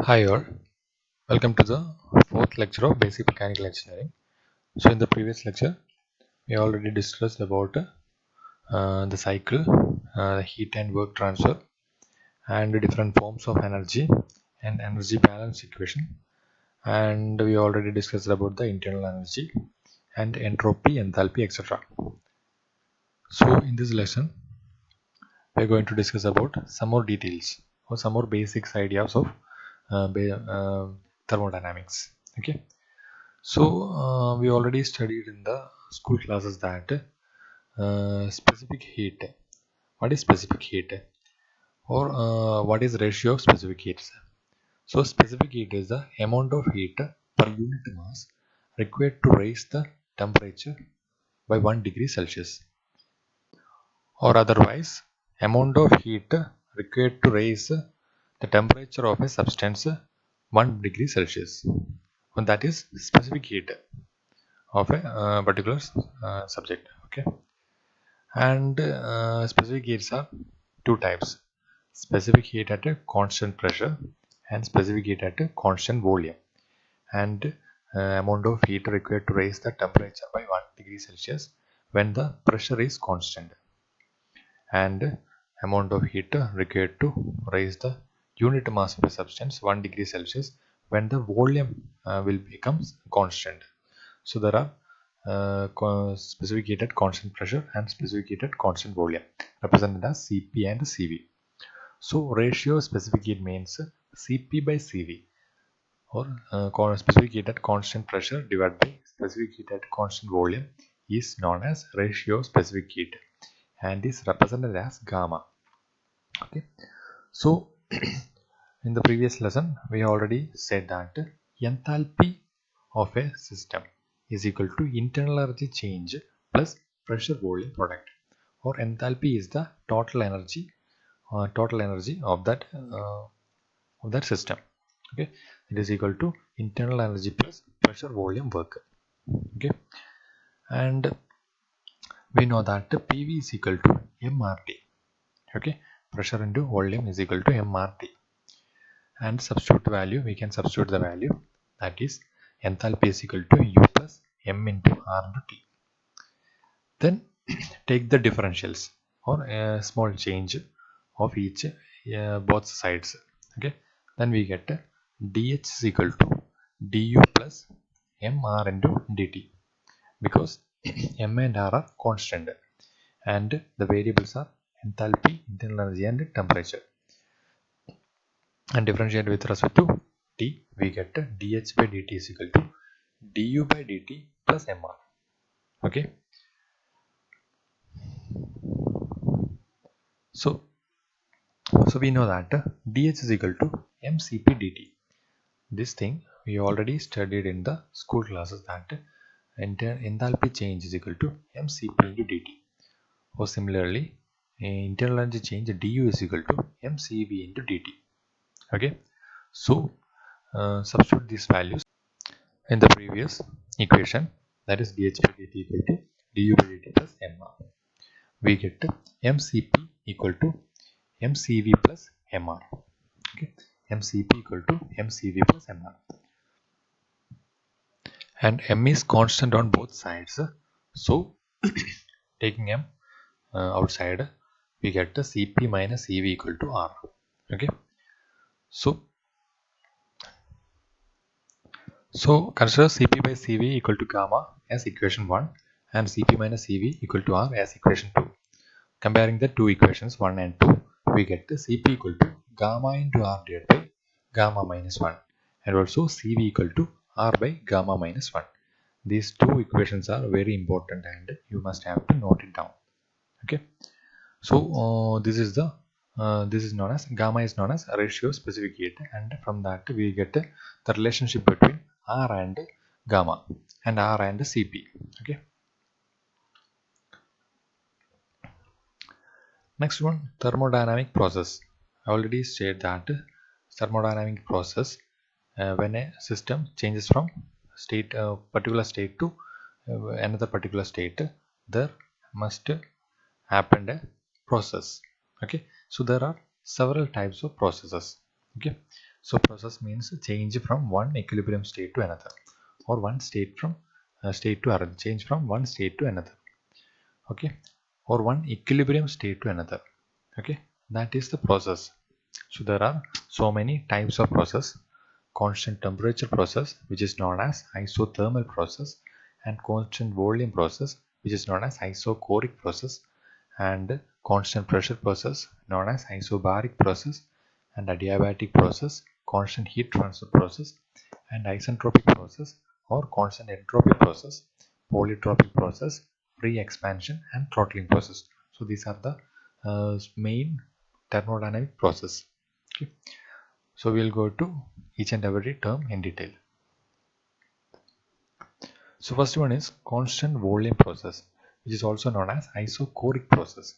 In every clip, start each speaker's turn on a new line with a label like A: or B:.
A: Hi all, welcome to the fourth lecture of Basic Mechanical Engineering. So in the previous lecture, we already discussed about the cycle, heat and work transfer, and the different forms of energy and energy balance equation. And we already discussed about the internal energy and entropy, enthalpy, etc. So in this lesson, we are going to discuss about some more details or some more basics ideas of thermodynamics. Okay. So we already studied in the school classes that specific heat. What is specific heat? Or what is ratio of specific heat? So specific heat is the amount of heat per unit mass required to raise the temperature by 1 degree Celsius. Or otherwise, amount of heat required to raise the temperature of a substance 1 degree Celsius. And that is specific heat of a particular subject. Okay. And specific heats are two types: specific heat at a constant pressure and specific heat at a constant volume. And amount of heat required to raise the temperature by 1 degree Celsius when the pressure is constant, and amount of heat required to raise the unit mass of a substance 1 degree Celsius when the volume will become constant. So there are specific heat at constant pressure and specific heat at constant volume, represented as Cp and Cv. So ratio specific heat means Cp by Cv, or specific heat at constant pressure divided by specific heat at constant volume is known as ratio specific heat and is represented as gamma. Okay. So in the previous lesson we already said that enthalpy of a system is equal to internal energy change plus pressure volume product, or enthalpy is the total energy of that system. Okay, it is equal to internal energy plus pressure volume work. Okay, and we know that PV is equal to mRT. Okay, pressure into volume is equal to mRT, and we can substitute the value, that is enthalpy is equal to U plus M into R into T. Then take the differentials or a small change of each both sides. Okay, then we get dH is equal to du plus mr into dt, because m and r are constant and the variables are enthalpy, internal energy and temperature. And differentiate with respect to t, we get dH by dt is equal to du by dt plus mr. Okay, so we know that dH is equal to mCp dt. This thing we already studied in the school classes, that enthalpy change is equal to mCp into dt. Or similarly, internal energy change du is equal to mCv into dt. Okay, so substitute these values in the previous equation, that is dH by dt equal to du by dt plus mr. We get mCp equal to mCv plus mr. Okay, mCp equal to mCv plus mr, and m is constant on both sides. So taking m outside, we get the Cp minus Cv equal to R. Okay, so consider Cp by Cv equal to gamma as equation 1 and Cp minus Cv equal to R as equation 2. Comparing the two equations 1 and 2, we get the Cp equal to gamma into R divided by gamma minus 1, and also Cv equal to R by gamma minus 1. These two equations are very important and you must have to note it down. Okay, so this is known as gamma is known as ratio specific heat, and from that we get the relationship between R and gamma and R and Cp. Okay, next one, thermodynamic process. I already said that thermodynamic process, when a system changes from particular state to another particular state, there must happen a process. Okay, so there are several types of processes. Okay, So process means change from one equilibrium state to another, or one state from state to another, change from one state to another. Okay, or one equilibrium state to another. Okay, that is the process. So there are so many types of process: constant temperature process, which is known as isothermal process, and constant volume process, which is known as isochoric process, and constant pressure process known as isobaric process, and adiabatic process, constant heat transfer process, and isentropic process or constant entropy process, polytropic process, free expansion, and throttling process. So these are the main thermodynamic process. Okay. So we'll go to each and every term in detail. So first one is constant volume process, which is also known as isochoric process.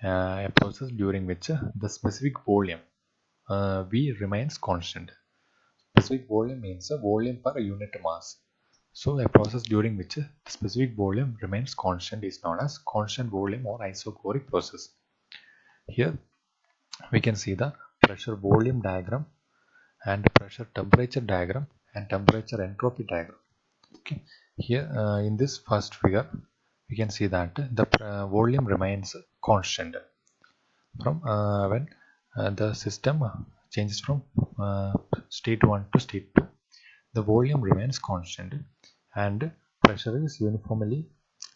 A: A process during which the specific volume V remains constant. Specific volume means a volume per unit mass. So a process during which the specific volume remains constant is known as constant volume or isochoric process. Here we can see the pressure volume diagram and pressure temperature diagram and temperature entropy diagram. Okay. Here in this first figure we can see that the volume remains constant from when the system changes from state 1 to state 2. The volume remains constant and pressure is uniformly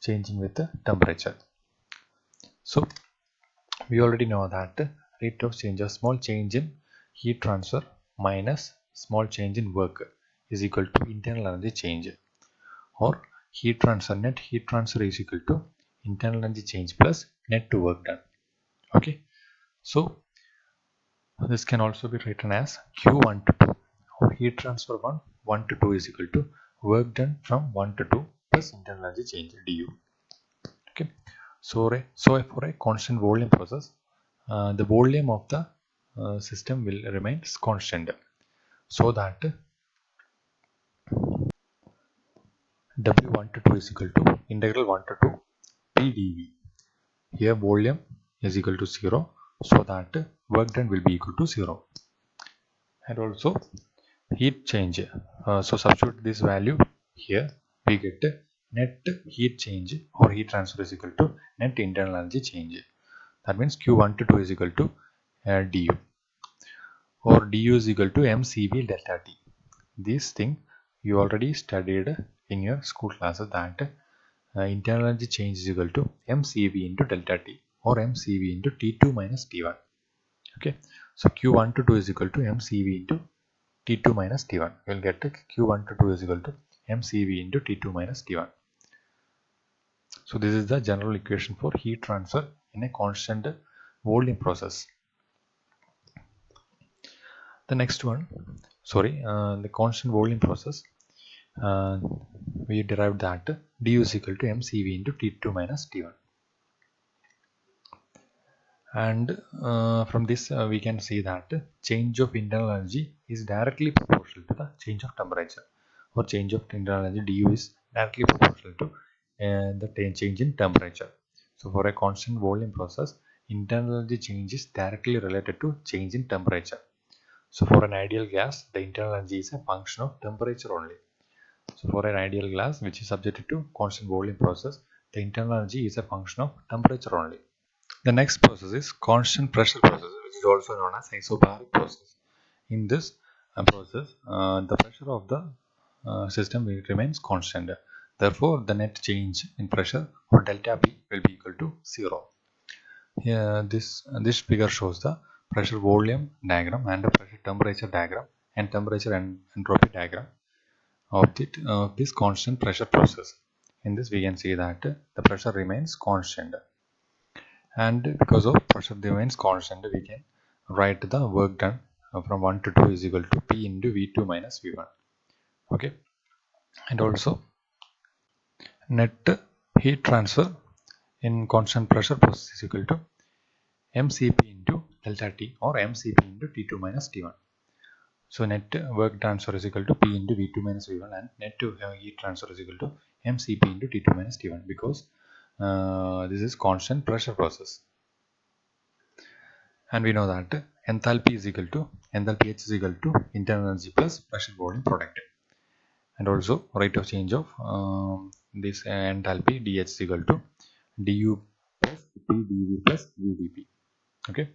A: changing with the temperature. So we already know that rate of change, a small change in heat transfer minus small change in work is equal to internal energy change, or heat transfer, net heat transfer is equal to internal energy change plus net to work done. Okay, so this can also be written as Q1 to 2, or heat transfer 1 to 2 is equal to work done from 1 to 2 plus internal energy change du. Okay, so for a constant volume process, the volume of the system will remain constant, so that W1 to 2 is equal to integral 1 to 2 PdV. Here volume is equal to 0, so that work done will be equal to 0. And also heat change. So substitute this value here, we get net heat change or heat transfer is equal to net internal energy change. That means Q1 to 2 is equal to du, or du is equal to mCV delta T. This thing you already studied in your school classes, that internal energy change is equal to mCV into delta T, or mCV into T2 minus T1. Okay, so Q1 to 2 is equal to mCV into T2 minus T1. We will get Q1 to 2 is equal to mCV into T2 minus T1. So this is the general equation for heat transfer in a constant volume process. The next one, the constant volume process, we derived that du is equal to mCV into T2 minus T1. And from this we can see that change of internal energy is directly proportional to the change of temperature, or change of internal energy du is directly proportional to the change in temperature. So for a constant volume process, internal energy change is directly related to change in temperature. So for an ideal gas, the internal energy is a function of temperature only. So for an ideal gas which is subjected to constant volume process, the internal energy is a function of temperature only. The next process is constant pressure process, which is also known as isobaric process. In this process, the pressure of the system remains constant. Therefore, the net change in pressure, or delta P, will be equal to 0. Here, this figure shows the pressure volume diagram and the pressure temperature diagram and temperature and entropy diagram of this constant pressure process. In this, we can see that the pressure remains constant. And because of pressure remains constant, we can write the work done from 1 to 2 is equal to P into V2 minus V1. Okay, and also net heat transfer in constant pressure process is equal to mCp into delta T, or mCp into T2 minus T1. So net work transfer is equal to P into V2 minus V1, and net heat transfer is equal to mCp into T2 minus T1, because this is constant pressure process. And we know that enthalpy H is equal to internal energy plus pressure volume product. And also rate of change of this enthalpy dH is equal to du plus p dv plus vdp. Okay.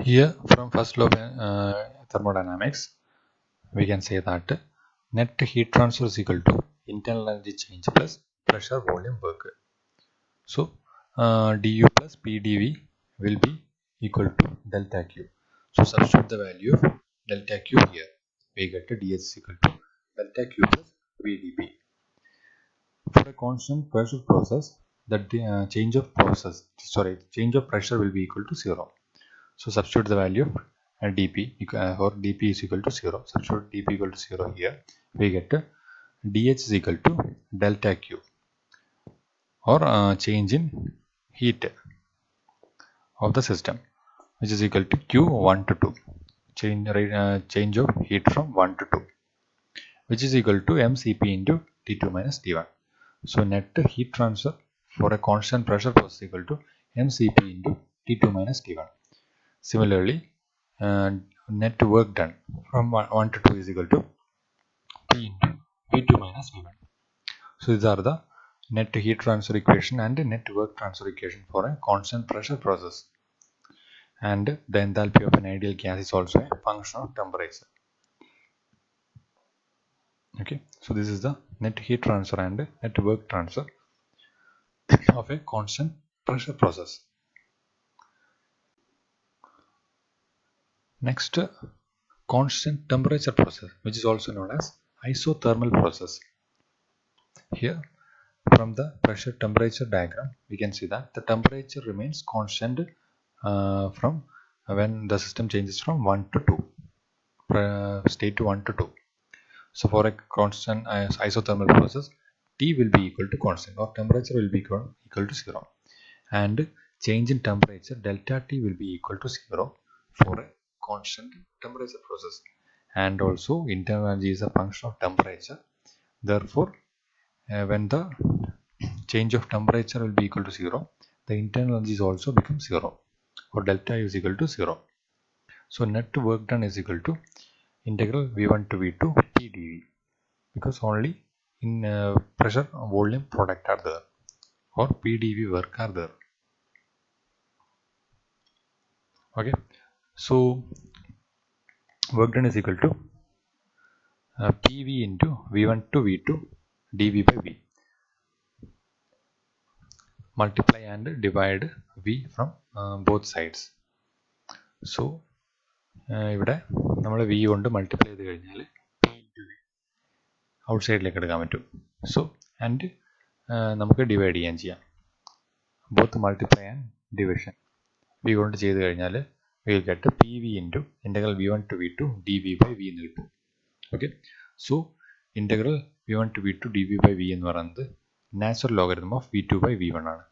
A: Here from first law of thermodynamics, we can say that net heat transfer is equal to internal energy change plus pressure volume work. So du plus pdv will be equal to delta q. So substitute the value of delta q here. We get dH is equal to delta q plus vdp. For a constant pressure process, that the change of pressure will be equal to 0. So substitute the value of dp or dp is equal to 0. Substitute dp equal to 0 here. We get dH is equal to delta q, or change in heat of the system, which is equal to q1 to 2. Change of heat from 1 to 2, which is equal to mcp into T2 minus T1. So net heat transfer for a constant pressure process is equal to mcp into T2 minus T1. Similarly, net work done from 1 to 2 is equal to P into P2 minus V1. So these are the net heat transfer equation and net work transfer equation for a constant pressure process. And the enthalpy of an ideal gas is also a function of temperature. Okay, so this is the net heat transfer and net work transfer of a constant pressure process. Next, constant temperature process, which is also known as isothermal process. Here, from the pressure temperature diagram, we can see that the temperature remains constant from when the system changes from 1 to 2, state to 1 to 2. So for a constant isothermal process, T will be equal to constant, or temperature will be equal to 0, and change in temperature delta T will be equal to 0 for a constant temperature process. And also internal energy is a function of temperature. Therefore, when the change of temperature will be equal to 0, the internal energy also becomes 0, or delta U is equal to 0. So net work done is equal to integral V1 to V2 P dV, because only in pressure volume product are there, or P dV work are there. Okay, so work done is equal to PV into V1 to V2 dV by V. Multiply and divide V from both sides. So ഇവിടെ നമ്മൾ V കൊണ്ട് multiply ചെയ്ത് കഴിഞ്ഞാൽ out സൈഡിലേക്ക് എടുക്കാൻ പറ്റും. So and നമുക്ക് divide ചെയ്യാം. Both multiply and division V കൊണ്ട് ചെയ്ത് കഴിഞ്ഞാൽ we will get PV into integral V1 to V2 dV by V എന്ന് കിട്ടും. Okay, so integral V1 to V2 dV by V എന്ന് പറയുന്നത് natural logarithm of V2 by V1 ആണ്.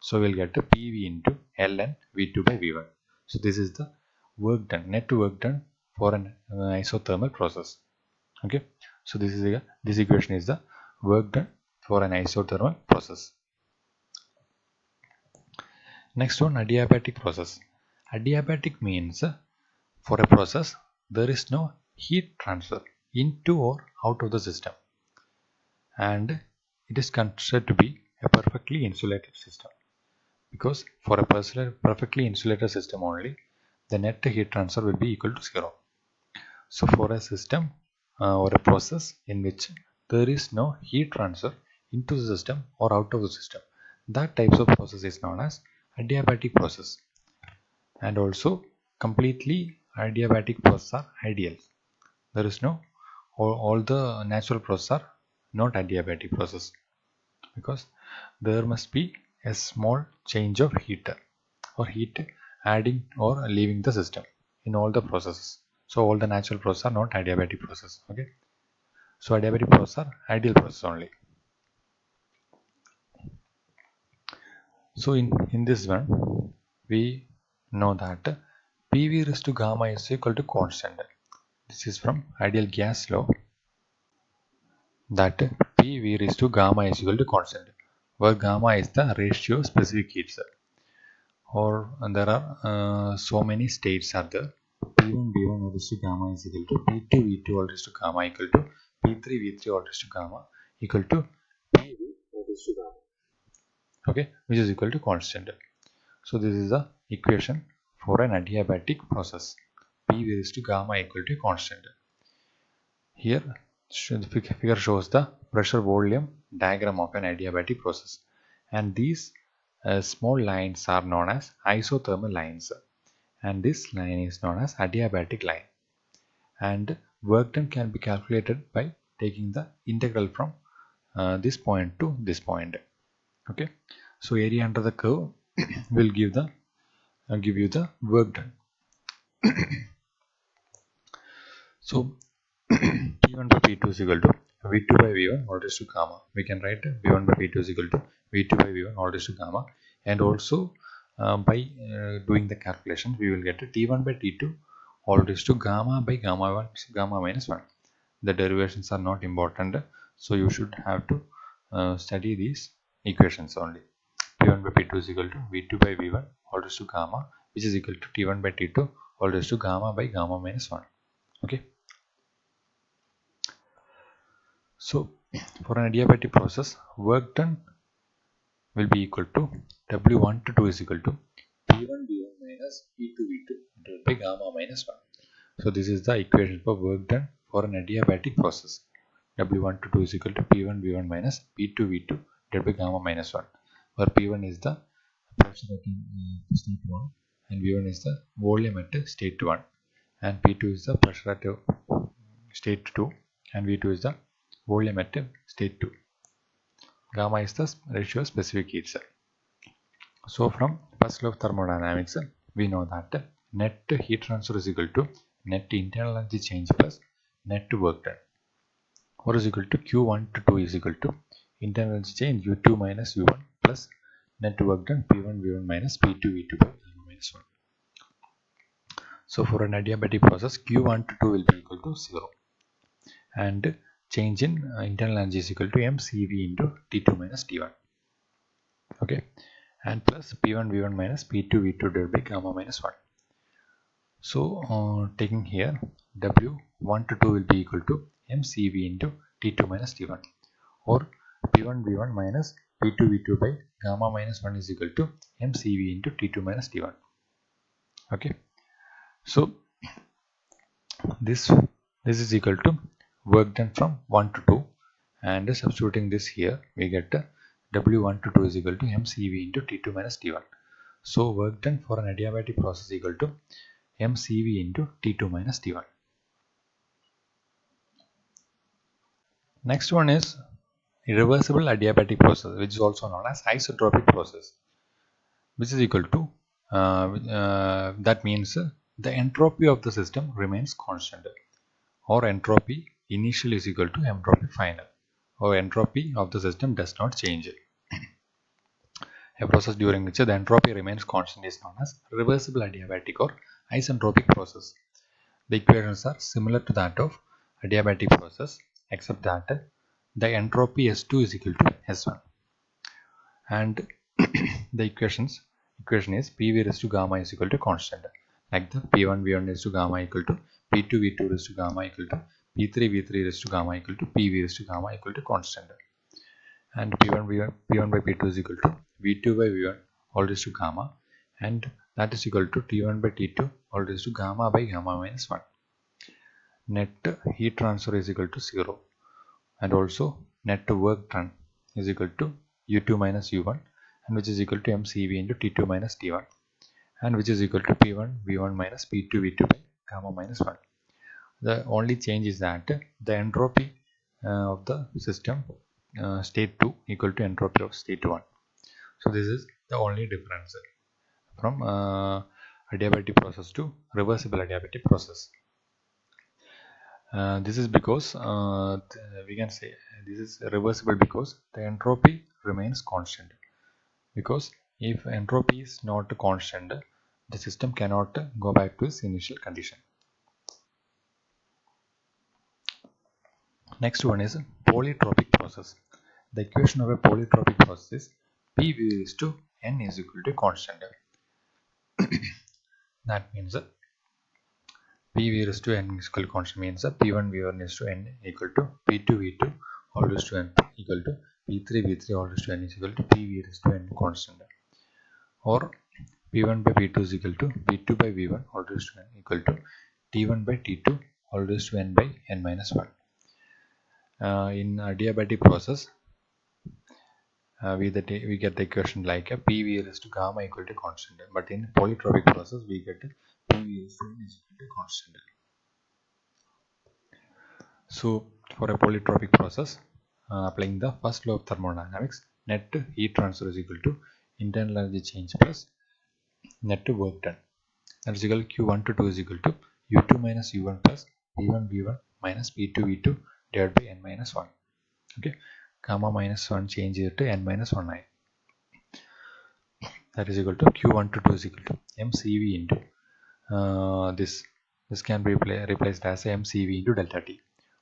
A: So we will get PV into ln V2 by V1. So this is the work done, net work done for an isothermal process. Okay, so this equation is the work done for an isothermal process. Next one, adiabatic process. Adiabatic means for a process there is no heat transfer into or out of the system, and it is considered to be a perfectly insulated system, because for a perfectly insulated system only the net heat transfer will be equal to 0. So for a system or a process in which there is no heat transfer into the system or out of the system, that types of process is known as adiabatic process. And also completely adiabatic process are ideal. There is no, all the natural process are not adiabatic process, because there must be a small change of heat or heat adding or leaving the system in all the processes. So all the natural processes are not adiabatic process. Okay, so adiabatic process are ideal process only. So in this one we know that PV raised to gamma is equal to constant. This is from ideal gas law, that PV raised to gamma is equal to constant, where gamma is the ratio of specific heats, or there are so many states are there. P1 V1 all raised to gamma is equal to P2 V2 all raised to gamma equal to P3 V3 all raised to gamma equal to PV all raised to gamma. Okay, which is equal to constant. So this is the equation for an adiabatic process. P raised to gamma equal to constant. Here the figure shows the pressure volume diagram of an adiabatic process, and these small lines are known as isothermal lines, and this line is known as adiabatic line. And work done can be calculated by taking the integral from this point to this point. Okay, so area under the curve will give you the work done. So P1 by P2 is equal to V2 by V1 all raised to gamma. We can write P1 by P2 is equal to V2 by V1 all raised to gamma, and also by doing the calculation we will get T1 by T2 all raised to gamma by gamma 1 gamma minus 1. The derivations are not important, so you should have to study these equations only. P1 by P2 is equal to V2 by V1 all raised to gamma, which is equal to T1 by T2 all raised to gamma by gamma minus 1. Okay. So for an adiabatic process, work done will be equal to W1 to 2 is equal to P1 V1 minus P2 V2 divided by gamma minus 1. So this is the equation for work done for an adiabatic process. W1 to 2 is equal to P1 V1 minus P2 V2 divided by gamma minus 1, where P1 is the pressure at state 1 and V1 is the volume at state 1, and P2 is the pressure at state 2 and V2 is the volume at state 2. Gamma is the ratio of specific heats. So from first law of thermodynamics, we know that net heat transfer is equal to net internal energy change plus net work done, or is equal to Q1 to 2 is equal to internal energy change U2 minus U1 plus net work done P1 V1 minus P2 V2 by gamma minus 1. So for an adiabatic process, Q1 to 2 will be equal to 0, and change in internal energy is equal to mCV into T2 minus T1. Okay, and plus P1 V1 minus P2 V2 divided by gamma minus 1. So taking here W1 to 2 will be equal to mCV into T2 minus T1, or P1 V1 minus P2 V2 by gamma minus 1 is equal to mCV into T2 minus T1. Okay, so this is equal to work done from 1 to 2, and substituting this here we get W1 to 2 is equal to mCV into T2 minus T1. So work done for an adiabatic process equal to mCV into T2 minus T1. Next one is irreversible adiabatic process, which is also known as isentropic process, which is equal to that means the entropy of the system remains constant, or entropy initial is equal to entropy final, or entropy of the system does not change. A process during which the entropy remains constant is known as reversible adiabatic or isentropic process. The equations are similar to that of adiabatic process, except that the entropy S2 is equal to S1, and the equation is PV raised to gamma is equal to constant, like the P1 V1 raised to gamma equal to P2 V2 raised to gamma equal to P3 V3 raised to gamma equal to PV raised to gamma equal to constant, and P1 by P2 is equal to V2 by V1 all raised to gamma, and that is equal to T1 by T2 all raised to gamma by gamma minus 1. Net heat transfer is equal to 0, and also net work done is equal to U2 minus U1, and which is equal to mCV into T2 minus T1, and which is equal to P1 V1 minus P2 V2 by gamma minus 1. The only change is that the entropy of the system state 2 equal to entropy of state 1. So this is the only difference from adiabatic process to reversible adiabatic process. This is because we can say this is reversible because the entropy remains constant, because if entropy is not constant, the system cannot go back to its initial condition. Next one is polytropic process. The equation of a polytropic process is P raised to n is equal to constant. That means PV raised to n is equal to constant means P1 V1 is to n equal to P2 V2 all raised to n equal to P3 V3 all raised to n is equal to PV raised to n constant, or P1 by P2 is equal to P2 by V1 all raised to n equal to T1 by T2 all raised to n by n minus 1. In adiabatic process, we get the equation like a PV raised to gamma equal to constant, but in polytropic process we get PV raised to n is equal to constant. So for a polytropic process, applying the first law of thermodynamics, net heat transfer is equal to internal energy change plus net work done. That is equal to Q1 to 2 is equal to U2 minus U1 plus P1 V1 minus P2 V2 divided by n minus 1. Okay, gamma minus 1 change it to n minus 1 I. That is equal to Q1 to 2 is equal to mCV into this can be replaced as mCV into delta T,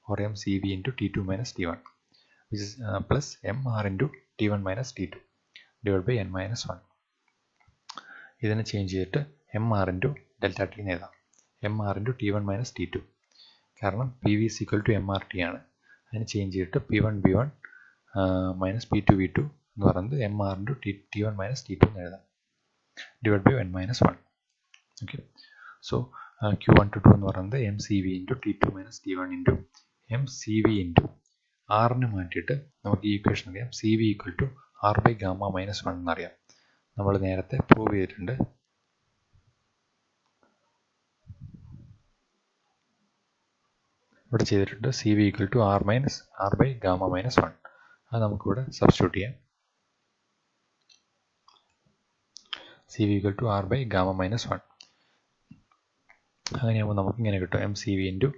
A: or mCV into T2 minus T1, which is plus mR into T1 minus T2 divided by n minus 1. ഇതിനെ change ചെയ്തിട്ട് mR into delta T എന്ന് എഴുതാം. mR into T1 minus T2, കാരണം PV is equal to mRT ആണ്. അതിനെ change ചെയ്തിട്ട് P1 V1 minus P2 V2 എന്ന് പറയുന്നത് mR into T1 minus T2 എന്ന് എഴുതാം, divided by n minus 1. Okay, so Q1 to 2 എന്ന് പറയുന്നത് mCV into T2 minus T1 into mCV into R നെ മാറ്റിയിട്ട് നമുക്ക് ഈ ഇക്വേഷൻ അറിയാം, CV equal to R by gamma minus 1 എന്നറിയാം. നമ്മൾ നേരത്തെ പ്രൂവ് ചെയ്തിട്ടുണ്ട്. ഇവിടെ ചെയ്തിട്ടുണ്ട് CV equal to R by gamma minus 1. അത് നമുക്കിവിടെ സബ്സ്റ്റിറ്റ്യൂട്ട് ചെയ്യാം. CV equal to R by gamma minus 1. അങ്ങനെയാകുമ്പോൾ നമുക്ക് ഇങ്ങനെ കിട്ടും, mCV into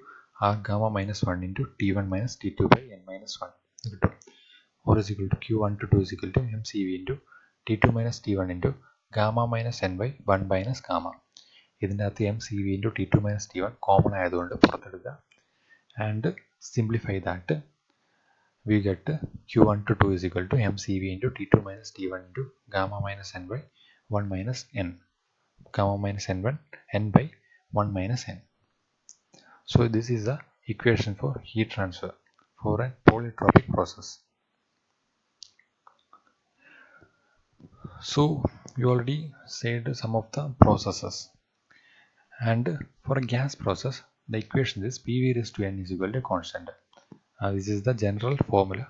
A: R gamma minus 1 into T1 minus T2 by n minus 1 കിട്ടും. Or is equal to Q1 to 2 is equal to mCV into T2 minus T1 into gamma minus n by 1 minus gamma. ഇതിൻ്റെ അകത്ത് mCV into T2 minus T1 common ആയതുകൊണ്ട് പുറത്തെടുക്കുക. And simplify that, we get Q1 to 2 is equal to mCV into T2 minus T1 into gamma minus n by 1 minus n, gamma minus n by 1 minus n. So this is the equation for heat transfer for a polytropic process. So we already said some of the processes, and for a gas process the equation is PV raised to n is equal to constant. This is the general formula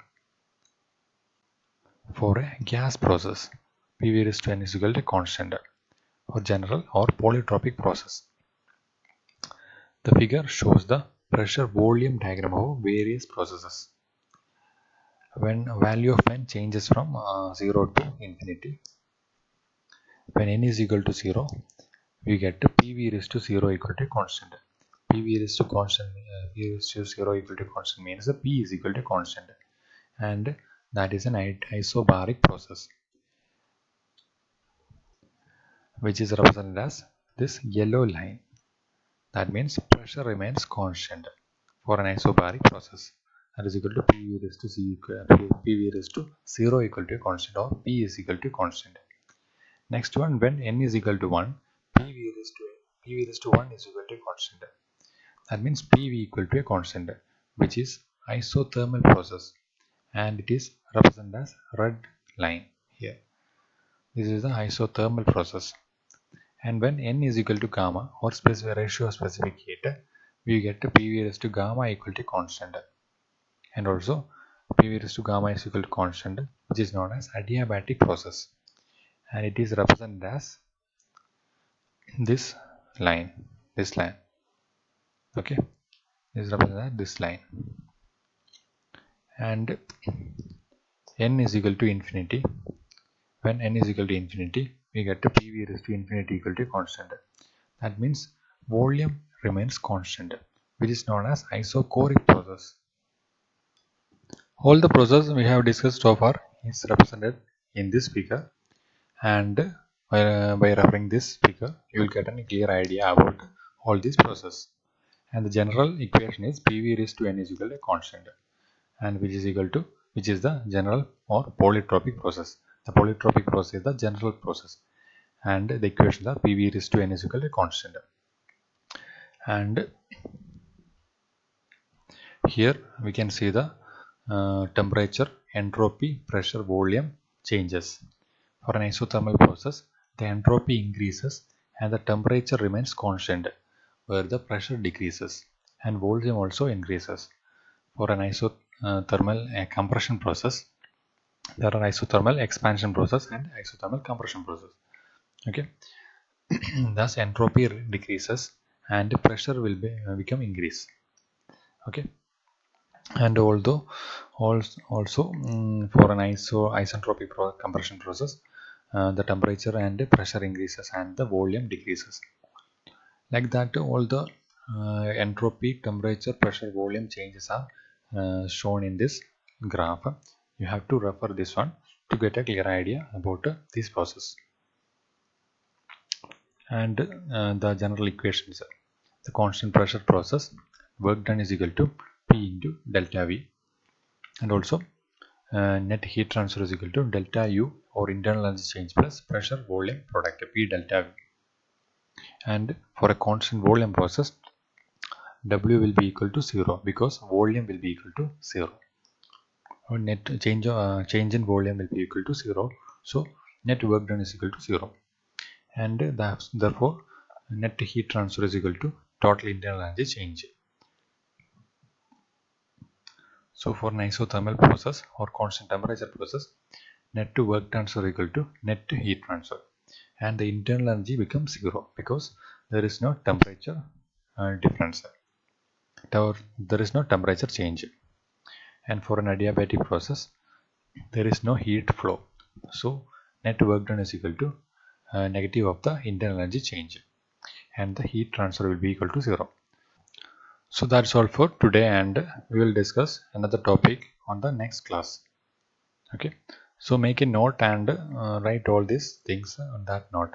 A: for a gas process. PV raised to n is equal to constant, or general or polytropic process. The figure shows the pressure volume diagram of various processes. When value of n changes from 0 to infinity, when n is equal to 0, we get PV raised to 0 equal to constant. PV raised to constant, P raised to 0 equal to constant means the P is equal to constant, and that is an isobaric process, which is represented as this yellow line. That means pressure remains constant for an isobaric process. That is equal to PV raised to PV raised to 0 equal to constant, or P is equal to constant. Next one, when n is equal to 1, PV raised to 1 is equal to constant. That means PV equal to a constant, which is isothermal process, and it is represented as red line here. This is the isothermal process. And when n is equal to gamma, or ratio of specific heat, we get PV raised to gamma equal to constant, and also PV raised to gamma is equal to constant, which is known as adiabatic process, and it is represented as this line. Okay, this is represented as this line. And n is equal to infinity. When n is equal to infinity, we get to PV raised to infinity equal to constant. That means volume remains constant, which is known as isochoric process. All the process we have discussed so far is represented in this figure, and by referring this figure, you will get a clear idea about all these processes. And the general equation is PV raised to n is equal to constant, and which is the general or polytropic process. The polytropic process is the general process, and the equations are PV raised to N is equal to constant. And here we can see the temperature, entropy, pressure, volume changes. For an isothermal process, the entropy increases and the temperature remains constant, where the pressure decreases and volume also increases. For an isothermal compression process, there are isothermal expansion process and isothermal compression process. Okay, thus entropy decreases and pressure will become increase. Okay, and although also for an isentropic compression process, the temperature and pressure increases and the volume decreases. Like that, all the entropy, temperature, pressure, volume changes are shown in this graph. You have to refer this one to get a clear idea about this process. And the general equations: the constant pressure process, work done is equal to P into delta V, and also net heat transfer is equal to delta U, or internal energy change, plus pressure volume product P delta V. And for a constant volume process, W will be equal to 0 because volume will be equal to 0. Or net change in volume will be equal to 0, so net work done is equal to 0. And therefore net heat transfer is equal to total internal energy change. So for an isothermal process or constant temperature process, net to work transfer equal to net to heat transfer, and the internal energy becomes 0 because there is no temperature difference, or there is no temperature change. And for an adiabatic process, there is no heat flow, so net work done is equal to negative of the internal energy change, and the heat transfer will be equal to 0. So that's all for today, and we will discuss another topic on the next class. Okay, so make a note and write all these things on that note,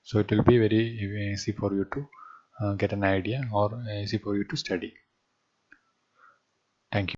A: so it will be very easy for you to get an idea, or easy for you to study. Thank you.